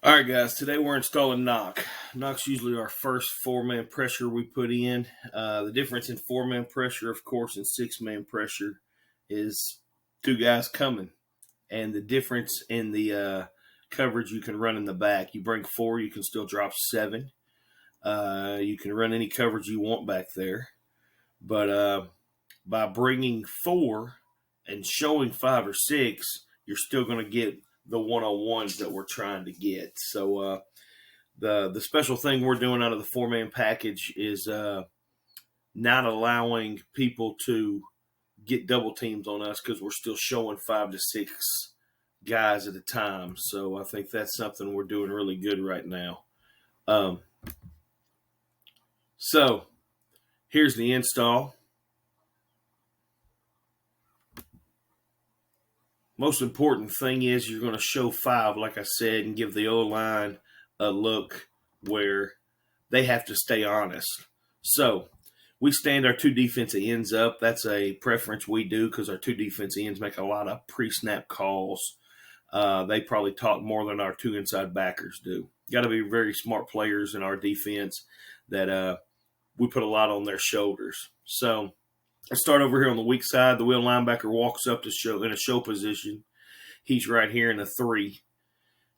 All right, guys, today we're installing knock. Knock's usually our first four-man pressure we put in. The difference in four-man pressure, of course, and six-man pressure is two guys coming. And the difference in the coverage you can run in the back. You bring four, you can still drop seven. You can run any coverage you want back there. But by bringing four and showing five or six, you're still going to get the one-on-ones that we're trying to get. So the special thing we're doing out of the four-man package is not allowing people to get double teams on us because we're still showing 5 to 6 guys at a time. So I think that's something we're doing really good right now. So here's the install. Most important thing is you're going to show 5, like I said, and give the O-line a look where they have to stay honest. So we stand our two defensive ends up. That's a preference we do because our two defensive ends make a lot of pre-snap calls. They probably talk more than our two inside backers do. Got to be very smart players in our defense that we put a lot on their shoulders. So let's start over here on the weak side. The wheel linebacker walks up to show in a show position. He's right here in a 3.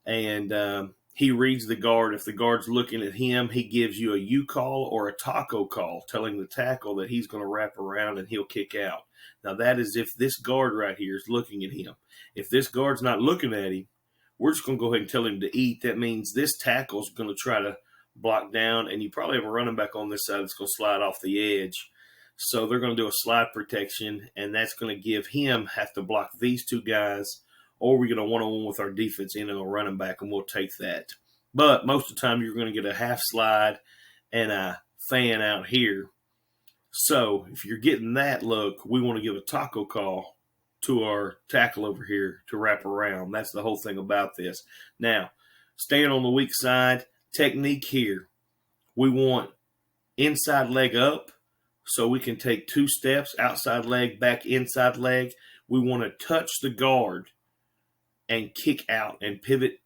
And he reads the guard. If the guard's looking at him, he gives you a U call or a taco call, telling the tackle that he's going to wrap around and he'll kick out. Now, that is if this guard right here is looking at him. If this guard's not looking at him, we're just going to go ahead and tell him to eat. That means this tackle's going to try to block down, and you probably have a running back on this side that's going to slide off the edge. So they're going to do a slide protection, and that's going to give him have to block these two guys, or we're going to one-on-one with our defense in and a running back, and we'll take that. But most of the time, you're going to get a half slide and a fan out here. So if you're getting that look, we want to give a taco call to our tackle over here to wrap around. That's the whole thing about this. Now, staying on the weak side, technique here. We want inside leg up so we can take 2 steps, outside leg, back inside leg. We want to touch the guard and kick out and pivot,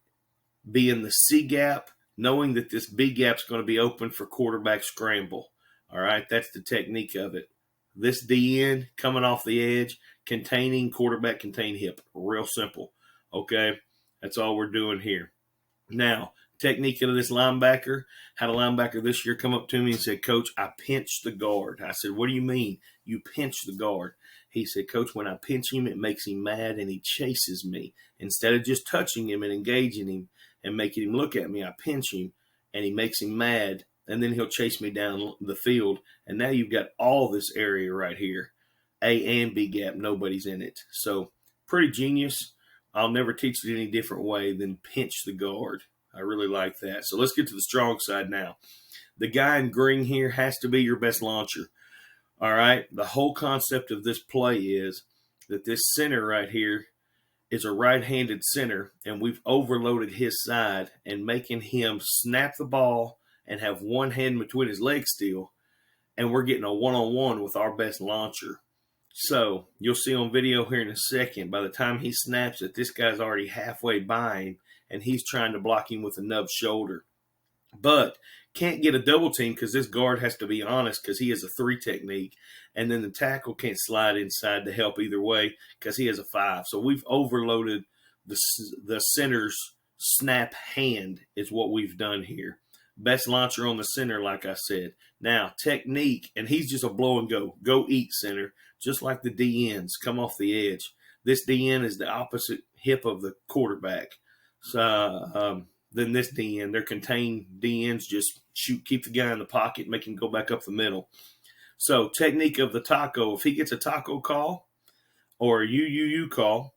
be in the C gap, knowing that this B gap is going to be open for quarterback scramble. All right, that's the technique of it. This DN coming off the edge, containing quarterback, contain hip. Real simple. Okay, that's all we're doing here. Now, technique of this linebacker. Had a linebacker this year come up to me and said, "Coach, I pinched the guard." I said, "What do you mean you pinch the guard?" He said, "Coach, when I pinch him, it makes him mad and he chases me. Instead of just touching him and engaging him and making him look at me, I pinch him and he makes him mad, and then he'll chase me down the field. And now you've got all this area right here, A and B gap, nobody's in it." So pretty genius. I'll never teach it any different way than pinch the guard. I really like that. So let's get to the strong side now. The guy in green here has to be your best launcher. All right. The whole concept of this play is that this center right here is a right-handed center, and we've overloaded his side and making him snap the ball and have one hand between his legs still, and we're getting a one-on-one with our best launcher. So you'll see on video here in a second, by the time he snaps it, this guy's already halfway by him, and he's trying to block him with a nub shoulder. But can't get a double team because this guard has to be honest because he has a 3 technique, and then the tackle can't slide inside to help either way because he has a 5. So we've overloaded the center's snap hand is what we've done here. Best launcher on the center, like I said. Now, technique, and he's just a blow and go. Go eat, center, just like the DNs come off the edge. This DN is the opposite hip of the quarterback. So then this DN, they're contained DNs, just shoot, keep the guy in the pocket, make him go back up the middle. So technique of the taco, if he gets a taco call or a UUU call,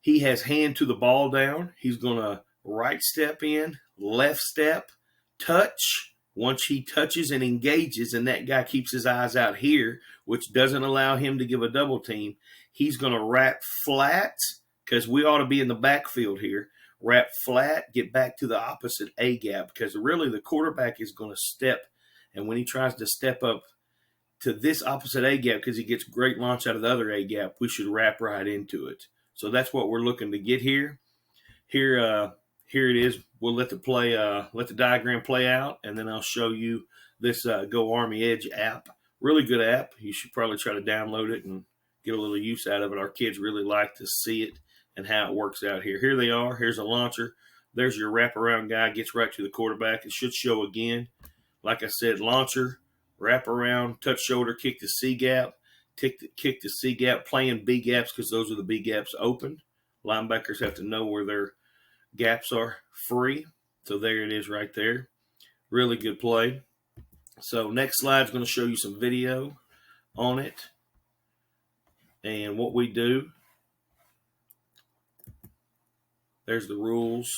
he has hand to the ball down. He's going to right step in, left step, touch. Once he touches and engages and that guy keeps his eyes out here, which doesn't allow him to give a double team, he's going to wrap flat because we ought to be in the backfield here. Wrap flat, get back to the opposite A gap because really the quarterback is going to step, and when he tries to step up to this opposite A gap because he gets great launch out of the other A gap, we should wrap right into it. So that's what we're looking to get here. Here here it is. We'll let the diagram play out, and then I'll show you this Go Army Edge app. Really good app. You should probably try to download it and get a little use out of it. Our kids really like to see it and how it works out here. Here they are. Here's a launcher. There's your wraparound guy. Gets right to the quarterback. It should show again. Like I said, launcher, wraparound, touch shoulder, kick the C gap, kick the C gap, playing B gaps because those are the B gaps open. Linebackers have to know where their gaps are free. So there it is right there. Really good play. So next slide is going to show you some video on it and what we do. There's the rules.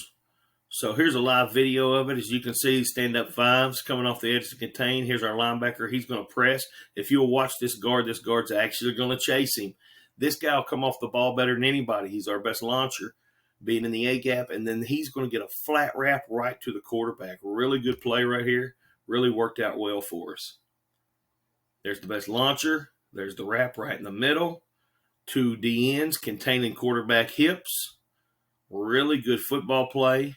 So here's a live video of it. As you can see, stand-up fives coming off the edge to contain. Here's our linebacker. He's going to press. If you'll watch this guard's actually going to chase him. This guy will come off the ball better than anybody. He's our best launcher, being in the A-gap, and then he's going to get a flat wrap right to the quarterback. Really good play right here. Really worked out well for us. There's the best launcher. There's the wrap right in the middle. Two D ends containing quarterback hips. Really good football play.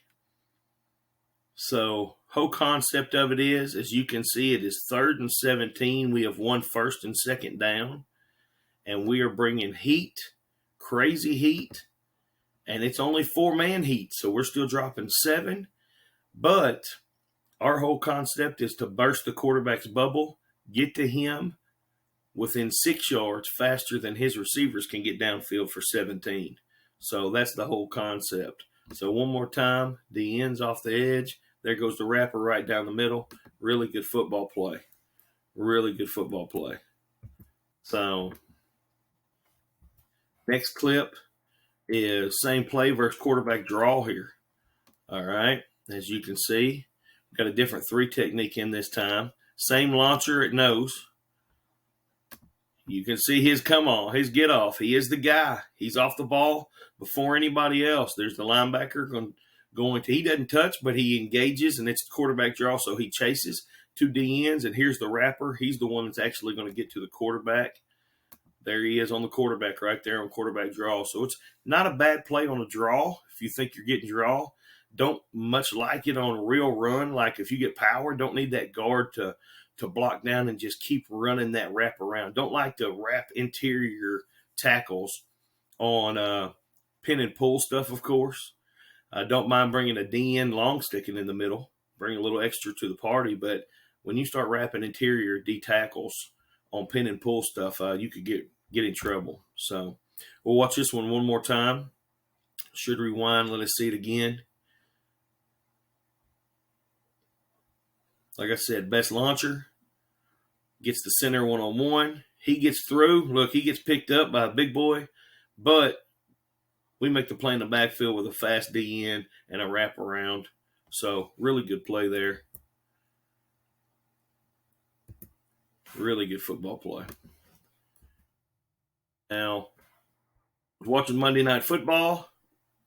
So whole concept of it is, as you can see, it is 3rd and 17. We have won 1st and 2nd down. And we are bringing heat, crazy heat. And it's only 4-man heat, so we're still dropping 7. But our whole concept is to burst the quarterback's bubble, get to him within 6 yards faster than his receivers can get downfield for 17. So that's the whole concept. So one more time, the ends off the edge. There goes the wrapper right down the middle. Really good football play. Really good football play. So next clip is same play versus quarterback draw here. All right. As you can see, we've got a different 3 technique in this time. Same launcher at nose. You can see his come on, his get off. He is the guy. He's off the ball before anybody else. There's the linebacker going to, he doesn't touch, but he engages, and it's the quarterback draw, so he chases 2 D ends, and here's the wrapper. He's the one that's actually going to get to the quarterback. There he is on the quarterback right there on quarterback draw. So it's not a bad play on a draw if you think you're getting draw. Don't much like it on a real run. Like if you get power, don't need that guard to block down and just keep running that wrap around. Don't like to wrap interior tackles on pin and pull stuff, of course. Don't mind bringing a D-end long sticking in the middle. Bring a little extra to the party. But when you start wrapping interior D tackles on pin and pull stuff, you could get in trouble. So we'll watch this one more time. Should rewind. Let us see it again. Like I said, best launcher. Gets the center one-on-one. He gets through. Look, he gets picked up by a big boy. But we make the play in the backfield with a fast D-end and a wraparound. So really good play there. Really good football play. Now, I was watching Monday Night Football.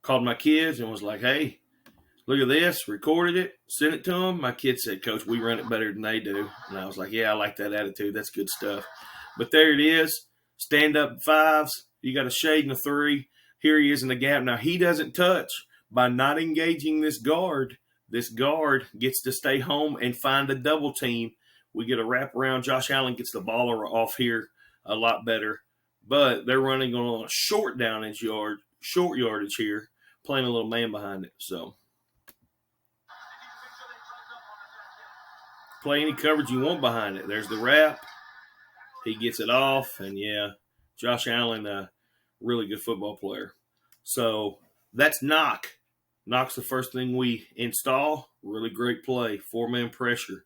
Called my kids and was like, hey, look at this, recorded it, sent it to them. My kid said, Coach, we run it better than they do. And I was like, yeah, I like that attitude. That's good stuff. But there it is, stand-up fives. You got a shade and a 3. Here he is in the gap. Now, he doesn't touch. By not engaging this guard gets to stay home and find a double team. We get a wraparound. Josh Allen gets the ball off here a lot better. But they're running on a short yardage here, playing a little man behind it. So play any coverage you want behind it. There's the wrap. He gets it off. And, yeah, Josh Allen, really good football player. So that's knock. Knock's the first thing we install. Really great play. 4-man pressure.